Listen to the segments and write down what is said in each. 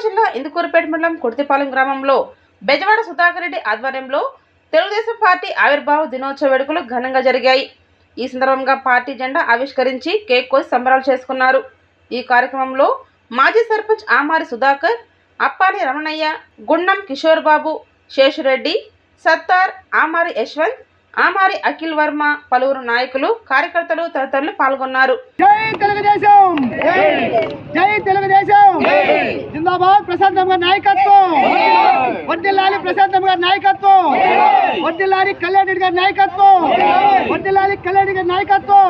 జిల్లా ఇందుకూరుపేట మండలం కుర్తిపాలెం గ్రామంలో బెజవాడ సుధాకర్ రెడ్డి ఆధ్వర్యంలో తెలుగుదేశం పార్టీ ఆవిర్భావ దినోత్సవ వేడుకలు ఘనంగా జరిగాయి. ఈ సందర్భంగా పార్టీ జెండా ఆవిష్కరించి కేక్ కోసి సంబరాలు చేసుకున్నారు. ఈ కార్యక్రమంలో మాజీ సర్పంచ్ ఆమారి సుధాకర్, అప్పాని రమణయ్య, గుండం కిషోర్ బాబు, శేషురెడ్డి, సత్తార్, ఆమారి యశ్వంత్, ఆమారి అఖిల్ వర్మ, పలువురు నాయకులు, కార్యకర్తలు తదితరులు పాల్గొన్నారు. జై తెలుగుదేశం, జై తెలుగుదేశం, జిందాబాద్ ప్రశాంతం గారి నాయకత్వం, వర్ధిల్లాలి ప్రశాంతం గారి నాయకత్వం, వర్ధిల్లాలి కళ్యాణ్ రెడ్డి గారి నాయకత్వం, వర్ధిల్లాలి కళ్యాణ్ రెడ్డి గారి నాయకత్వం,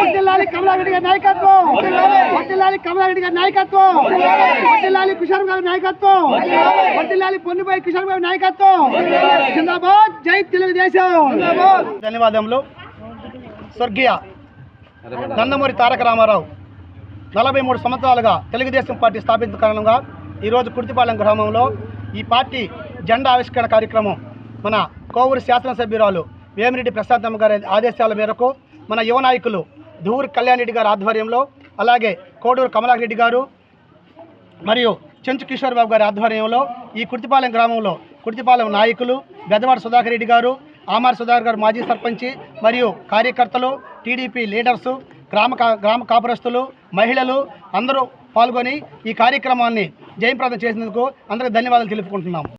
వర్ధిల్లాలి కమలారెడ్డి గారి నాయకత్వం, వర్ధిల్లాలి కమలారెడ్డి గారి నాయకత్వం, వర్ధిల్లాలి కిషోర్ గారి నాయకత్వం, వర్ధిల్లాలి పొన్నుబాయి కిషోర్ గారి నాయకత్వం. జిందాబాద్, జై తెలుగుదేశం. ధన్యవాదములు. స్వర్గీయ నందమూరి తారక రామారావు 43 సంవత్సరాలుగా తెలుగుదేశం పార్టీ స్థాపించిన కారణంగా ఈరోజు కుర్తిపాలెం గ్రామంలో ఈ పార్టీ జెండా ఆవిష్కరణ కార్యక్రమం మన కోవూరు శాసనసభ్యురాలు వేమిరెడ్డి ప్రశాంతమ్మ గారి ఆదేశాల మేరకు మన యువ నాయకులు ధూరు కళ్యాణ్ రెడ్డి గారి ఆధ్వర్యంలో, అలాగే కోడూరు కమలారెడ్డి గారు మరియు చెంచు కిషోర్ బాబు గారి ఆధ్వర్యంలో ఈ కుర్తిపాలెం గ్రామంలో కుర్తిపాలెం నాయకులు బెజవాడ సుధాకర్ రెడ్డి గారు, ఆమారి సుధాకర్ గారు మాజీ సర్పంచి మరియు కార్యకర్తలు, టీడీపీ లీడర్సు, గ్రామ కాపురస్తులు, మహిళలు అందరూ పాల్గొని ఈ కార్యక్రమాన్ని జయప్రదం చేసినందుకు అందరికీ ధన్యవాదాలు తెలుపుకుంటున్నాము.